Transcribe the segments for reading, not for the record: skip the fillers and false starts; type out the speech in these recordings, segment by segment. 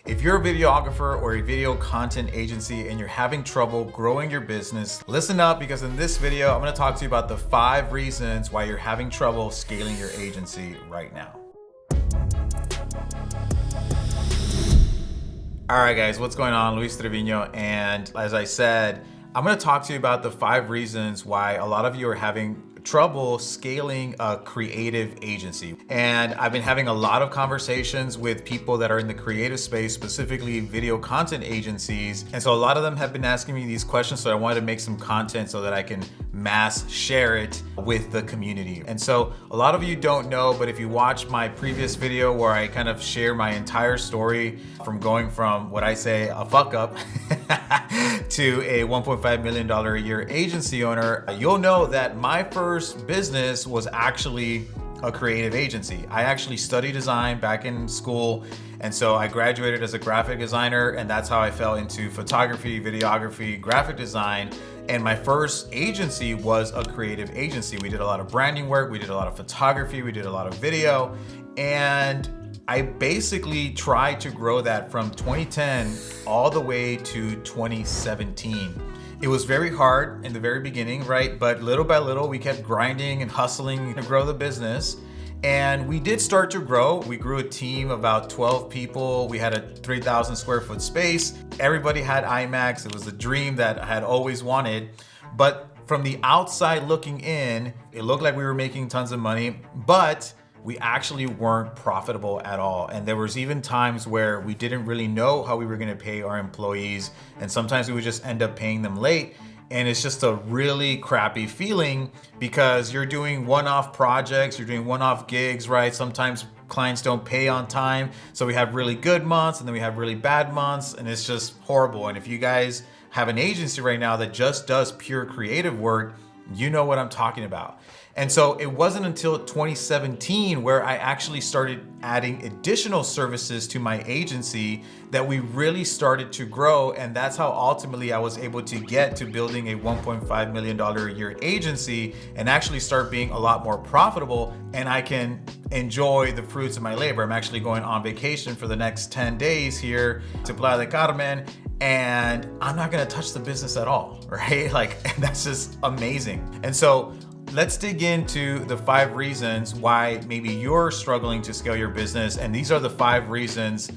If you're a videographer or a video content agency and you're having trouble growing your business, listen up, because in this video, I'm gonna talk to you about the 5 reasons why you're having trouble scaling your agency right now. All right, guys, what's going on? Luis Trevino. And as I said, I'm gonna talk to you about the 5 reasons why a lot of you are having trouble scaling a creative agency. And I've been having a lot of conversations with people that are in the creative space, specifically video content agencies. And so a lot of them have been asking me these questions. So I wanted to make some content so that I can mass share it with the community. And so a lot of you don't know, but if you watch my previous video where I kind of share my entire story from going from what I say a fuck up to a $1.5 million a year agency owner, you'll know that my first business was actually a creative agency. I actually studied design back in school. And so I graduated as a graphic designer, and that's how I fell into photography, videography, graphic design. And my first agency was a creative agency. We did a lot of branding work, we did a lot of photography, we did a lot of video. And I basically tried to grow that from 2010 all the way to 2017. It was very hard in the very beginning, right? But little by little, we kept grinding and hustling to grow the business. And we did start to grow. We grew a team of about 12 people. We had a 3,000 square foot space. Everybody had IMAX. It was the dream that I had always wanted. But from the outside looking in, it looked like we were making tons of money, but we actually weren't profitable at all. And there was even times where we didn't really know how we were gonna pay our employees. And sometimes we would just end up paying them late. And it's just a really crappy feeling because you're doing one-off projects, you're doing one-off gigs, right? Sometimes clients don't pay on time. So we have really good months and then we have really bad months, and it's just horrible. And if you guys have an agency right now that just does pure creative work, you know what I'm talking about. And so it wasn't until 2017 where I actually started adding additional services to my agency that we really started to grow. And that's how ultimately I was able to get to building a $1.5 million a year agency and actually start being a lot more profitable. And I can enjoy the fruits of my labor. I'm actually going on vacation for the next 10 days here to Playa del Carmen, and I'm not gonna touch the business at all, right? Like, that's just amazing. And so let's dig into the 5 reasons why maybe you're struggling to scale your business. And these are the 5 reasons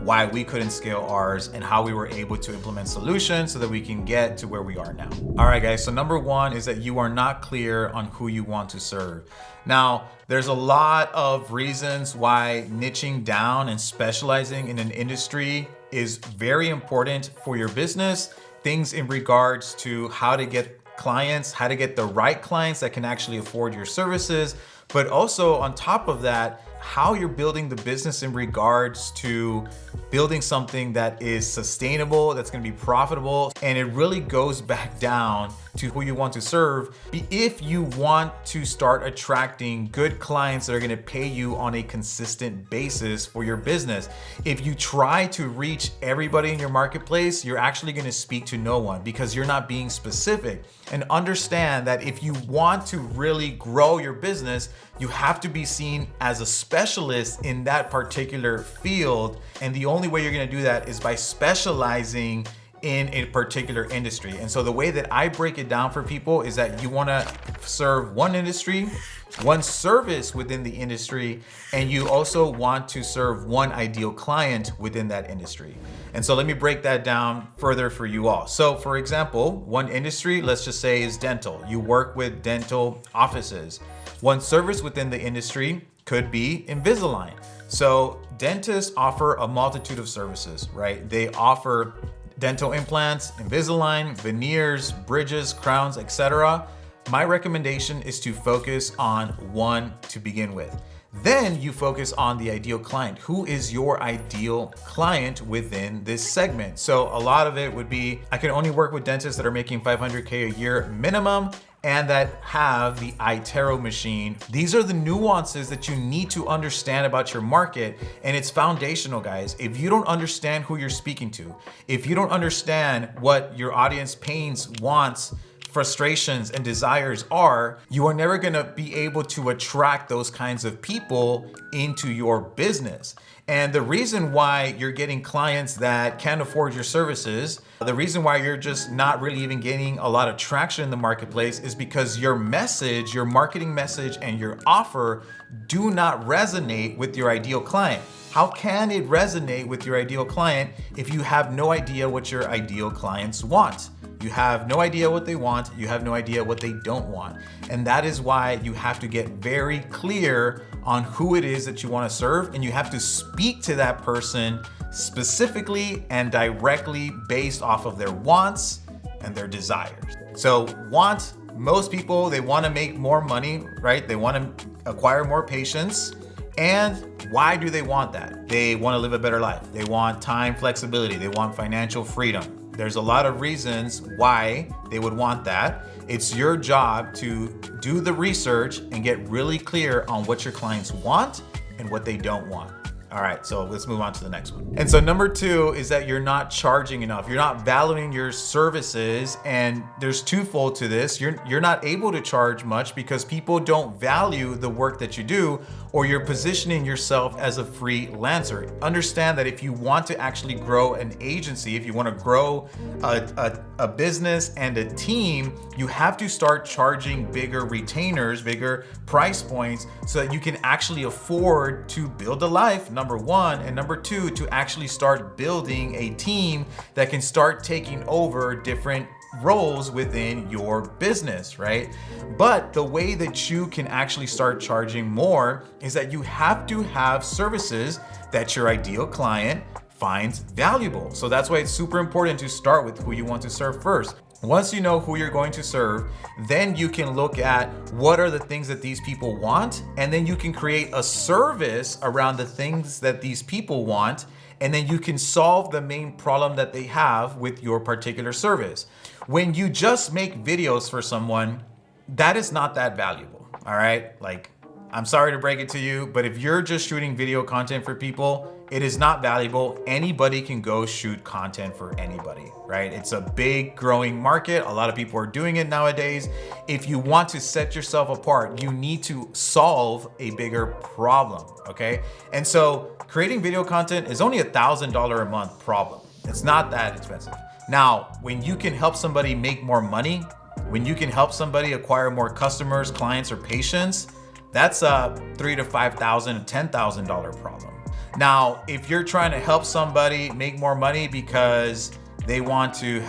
why we couldn't scale ours and how we were able to implement solutions so that we can get to where we are now. All right, guys. So number 1 is that you are not clear on who you want to serve. Now, there's a lot of reasons why niching down and specializing in an industry is very important for your business. Things in regards to how to get clients, how to get the right clients that can actually afford your services, but also on top of that, how you're building the business in regards to building something that is sustainable, that's gonna be profitable. And it really goes back down to who you want to serve. If you want to start attracting good clients that are gonna pay you on a consistent basis for your business. If you try to reach everybody in your marketplace, you're actually gonna speak to no one because you're not being specific. And understand that if you want to really grow your business, you have to be seen as a specialist in that particular field. And the only way you're gonna do that is by specializing in a particular industry. And so the way that I break it down for people is that you wanna serve one industry, one service within the industry, and you also want to serve one ideal client within that industry. And so let me break that down further for you all. So for example, one industry, let's just say, is dental. You work with dental offices. One service within the industry could be Invisalign. So dentists offer a multitude of services, right? They offer dental implants, Invisalign, veneers, bridges, crowns, etc. My recommendation is to focus on one to begin with. Then you focus on the ideal client. Who is your ideal client within this segment? So a lot of it would be, I can only work with dentists that are making $500K a year minimum and that have the iTero machine. These are the nuances that you need to understand about your market, and it's foundational, guys. If you don't understand who you're speaking to, if you don't understand what your audience pains, wants, frustrations and desires are, you are never going to be able to attract those kinds of people into your business. And the reason why you're getting clients that can't afford your services, the reason why you're just not really even gaining a lot of traction in the marketplace is because your message, your marketing message, and your offer do not resonate with your ideal client. How can it resonate with your ideal client if you have no idea what your ideal clients want? You have no idea what they want. You have no idea what they don't want. And that is why you have to get very clear on who it is that you want to serve. And you have to speak to that person specifically and directly based off of their wants and their desires. So most people, they want to make more money, right? They want to acquire more patients. And why do they want that? They want to live a better life. They want time flexibility. They want financial freedom. There's a lot of reasons why they would want that. It's your job to do the research and get really clear on what your clients want and what they don't want. All right, so let's move on to the next one. And so number 2 is that you're not charging enough. You're not valuing your services, and there's twofold to this. You're not able to charge much because people don't value the work that you do, or you're positioning yourself as a freelancer. Understand that if you want to actually grow an agency, if you want to grow a business and a team, you have to start charging bigger retainers, bigger price points, so that you can actually afford to build a life, number 1, and number 2, to actually start building a team that can start taking over different roles within your business, right? But the way that you can actually start charging more is that you have to have services that your ideal client finds valuable. So that's why it's super important to start with who you want to serve first. Once you know who you're going to serve, then you can look at what are the things that these people want, and then you can create a service around the things that these people want, and then you can solve the main problem that they have with your particular service. When you just make videos for someone, that is not that valuable, all right? Like, I'm sorry to break it to you, but if you're just shooting video content for people, it is not valuable. Anybody can go shoot content for anybody, right? It's a big growing market. A lot of people are doing it nowadays. If you want to set yourself apart, you need to solve a bigger problem, okay? And so creating video content is only $1,000 a month problem. It's not that expensive. Now, when you can help somebody make more money, when you can help somebody acquire more customers, clients, or patients, that's a $3,000 to $5,000 to $10,000 problem. Now, if you're trying to help somebody make more money because they want to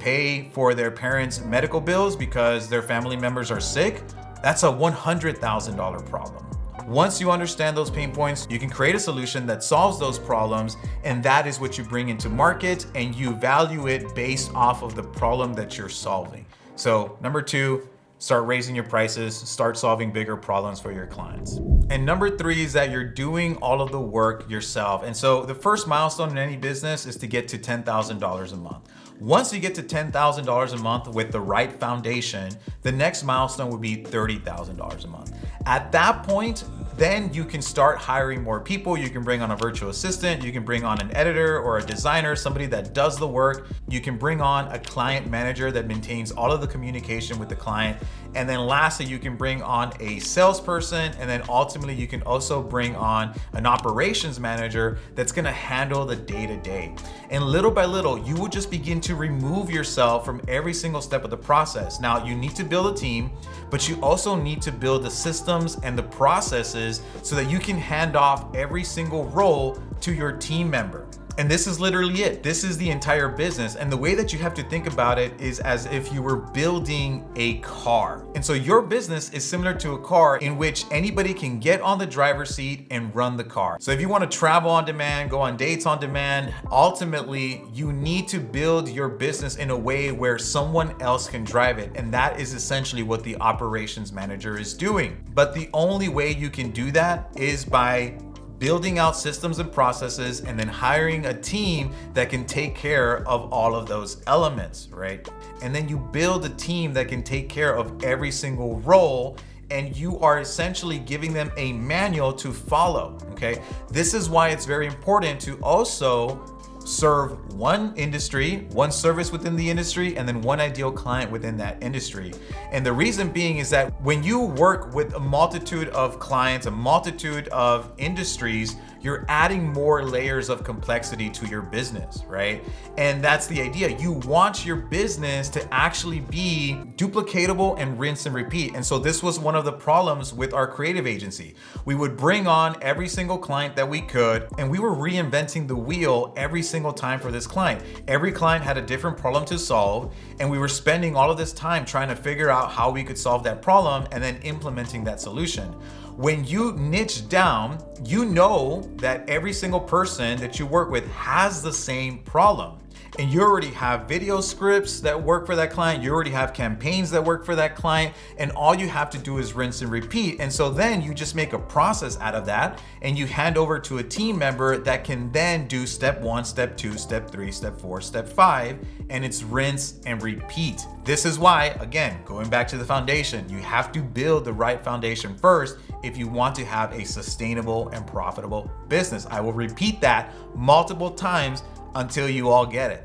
pay for their parents' medical bills because their family members are sick, that's a $100,000 problem. Once you understand those pain points, you can create a solution that solves those problems, and that is what you bring into market, and you value it based off of the problem that you're solving. So number 2, start raising your prices, start solving bigger problems for your clients. And number 3 is that you're doing all of the work yourself. And so the first milestone in any business is to get to $10,000 a month. Once you get to $10,000 a month with the right foundation, the next milestone would be $30,000 a month. At that point, then you can start hiring more people. You can bring on a virtual assistant. You can bring on an editor or a designer, somebody that does the work. You can bring on a client manager that maintains all of the communication with the client. And then lastly, you can bring on a salesperson. And then ultimately, you can also bring on an operations manager that's gonna handle the day-to-day. And little by little, you will just begin to remove yourself from every single step of the process. Now, you need to build a team, but you also need to build the systems and the processes so that you can hand off every single role to your team member. And this is literally it. This is the entire business. And the way that you have to think about it is as if you were building a car. And so your business is similar to a car in which anybody can get on the driver's seat and run the car. So if you want to travel on demand, go on dates on demand, ultimately you need to build your business in a way where someone else can drive it. And that is essentially what the operations manager is doing. But the only way you can do that is by building out systems and processes and then hiring a team that can take care of all of those elements, right? And then you build a team that can take care of every single role, and you are essentially giving them a manual to follow, okay? This is why it's very important to also serve one industry, one service within the industry, and then one ideal client within that industry. And the reason being is that when you work with a multitude of clients, a multitude of industries, you're adding more layers of complexity to your business, right? And that's the idea. You want your business to actually be duplicatable and rinse and repeat. And so this was one of the problems with our creative agency. We would bring on every single client that we could, and we were reinventing the wheel every single time for this client. Every client had a different problem to solve, and we were spending all of this time trying to figure out how we could solve that problem and then implementing that solution. When you niche down, you know that every single person that you work with has the same problem. And you already have video scripts that work for that client. You already have campaigns that work for that client. And all you have to do is rinse and repeat. And so then you just make a process out of that and you hand over to a team member that can then do step 1, step 2, step 3, step 4, step 5, and it's rinse and repeat. This is why, again, going back to the foundation, you have to build the right foundation first if you want to have a sustainable and profitable business. I will repeat that multiple times until you all get it.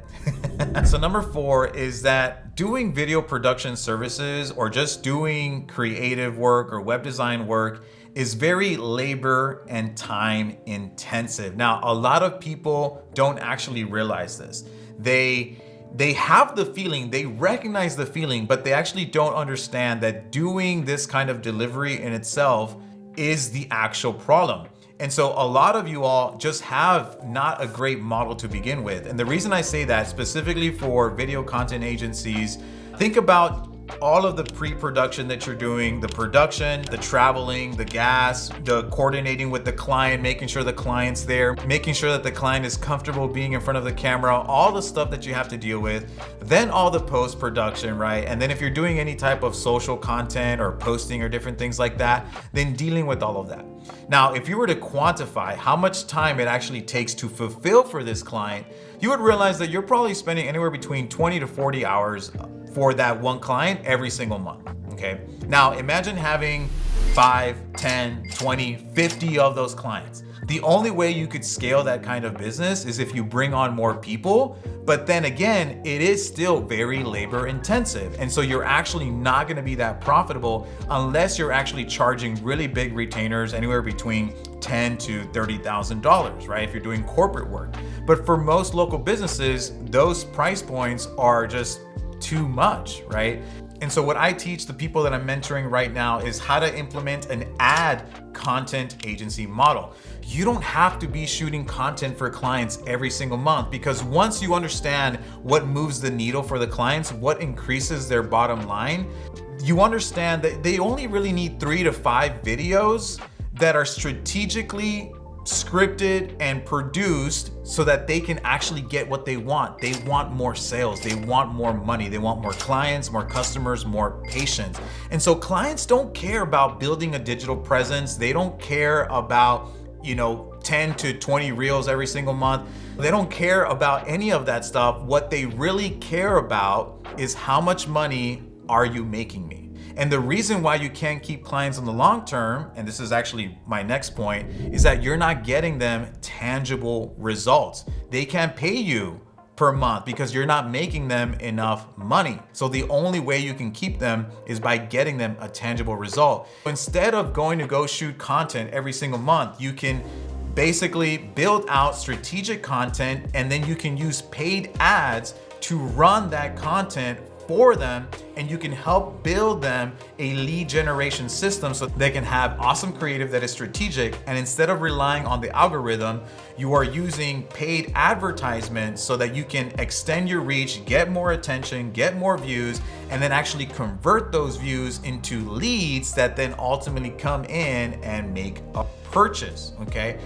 So number 4 is that doing video production services or just doing creative work or web design work is very labor and time intensive. Now, a lot of people don't actually realize this. They have the feeling, they recognize the feeling, but they actually don't understand that doing this kind of delivery in itself is the actual problem. And so a lot of you all just have not a great model to begin with. And the reason I say that specifically for video content agencies, think about all of the pre-production that you're doing, the production, the traveling, the gas, the coordinating with the client, making sure the client's there, making sure that the client is comfortable being in front of the camera, all the stuff that you have to deal with, then all the post-production, right? And then if you're doing any type of social content or posting or different things like that, then dealing with all of that. Now, if you were to quantify how much time it actually takes to fulfill for this client, you would realize that you're probably spending anywhere between 20 to 40 hours for that one client every single month, okay? Now, imagine having 5, 10, 20, 50 of those clients. The only way you could scale that kind of business is if you bring on more people, but then again, it is still very labor intensive. And so you're actually not gonna be that profitable unless you're actually charging really big retainers anywhere between $10,000 to $30,000, right? If you're doing corporate work. But for most local businesses, those price points are just too much, right? And so what I teach the people that I'm mentoring right now is how to implement an ad content agency model. You don't have to be shooting content for clients every single month, because once you understand what moves the needle for the clients, what increases their bottom line, you understand that they only really need 3 to 5 videos that are strategically scripted and produced so that they can actually get what they want. They want more sales, they want more money, they want more clients, more customers, more patients. And so clients don't care about building a digital presence. They don't care about, 10 to 20 reels every single month. They don't care about any of that stuff. What they really care about is how much money are you making me? And the reason why you can't keep clients in the long term, and this is actually my next point, is that you're not getting them tangible results. They can't pay you per month because you're not making them enough money. So the only way you can keep them is by getting them a tangible result. Instead of going to go shoot content every single month, you can basically build out strategic content, and then you can use paid ads to run that content for them, and you can help build them a lead generation system so they can have awesome creative that is strategic. And instead of relying on the algorithm, you are using paid advertisements so that you can extend your reach, get more attention, get more views, and then actually convert those views into leads that then ultimately come in and make a purchase, okay?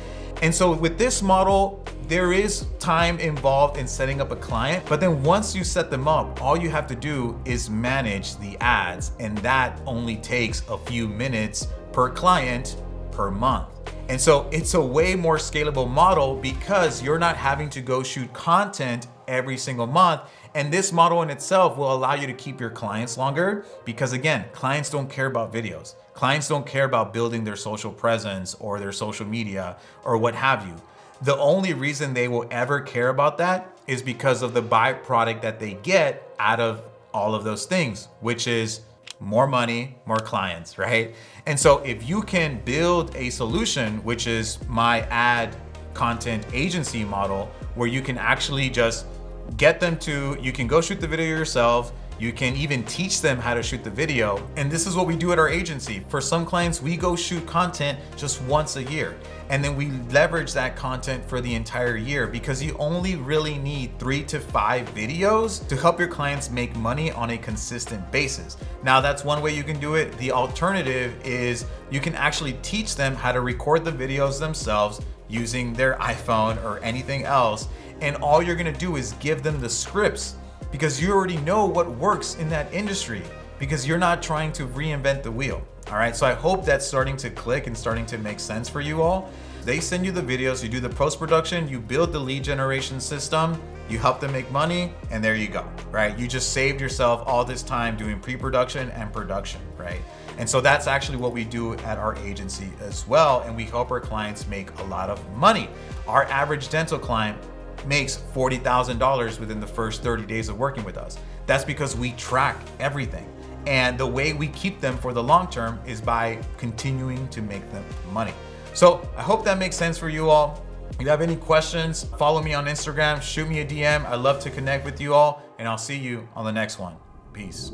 And so with this model, there is time involved in setting up a client, but then once you set them up, all you have to do is manage the ads, and that only takes a few minutes per client per month. And so it's a way more scalable model because you're not having to go shoot content every single month. And this model in itself will allow you to keep your clients longer because, again, clients don't care about videos. Clients don't care about building their social presence or their social media or what have you. The only reason they will ever care about that is because of the byproduct that they get out of all of those things, which is more money, more clients, right? And so if you can build a solution, which is my ad content agency model, where you can actually just get them to, you can go shoot the video yourself. You can even teach them how to shoot the video. And this is what we do at our agency. For some clients, we go shoot content just once a year. And then we leverage that content for the entire year, because you only really need 3 to 5 videos to help your clients make money on a consistent basis. Now, that's one way you can do it. The alternative is you can actually teach them how to record the videos themselves using their iPhone or anything else. And all you're gonna do is give them the scripts, because you already know what works in that industry, because you're not trying to reinvent the wheel. All right, so I hope that's starting to click and starting to make sense for you all. They send you the videos, you do the post-production, you build the lead generation system, you help them make money, and there you go, right? You just saved yourself all this time doing pre-production and production, right? And so that's actually what we do at our agency as well, and we help our clients make a lot of money. Our average dental client makes $40,000 within the first 30 days of working with us. That's because we track everything. And the way we keep them for the long term is by continuing to make them money. So I hope that makes sense for you all. If you have any questions, follow me on Instagram, shoot me a DM. I'd love to connect with you all, and I'll see you on the next one. Peace.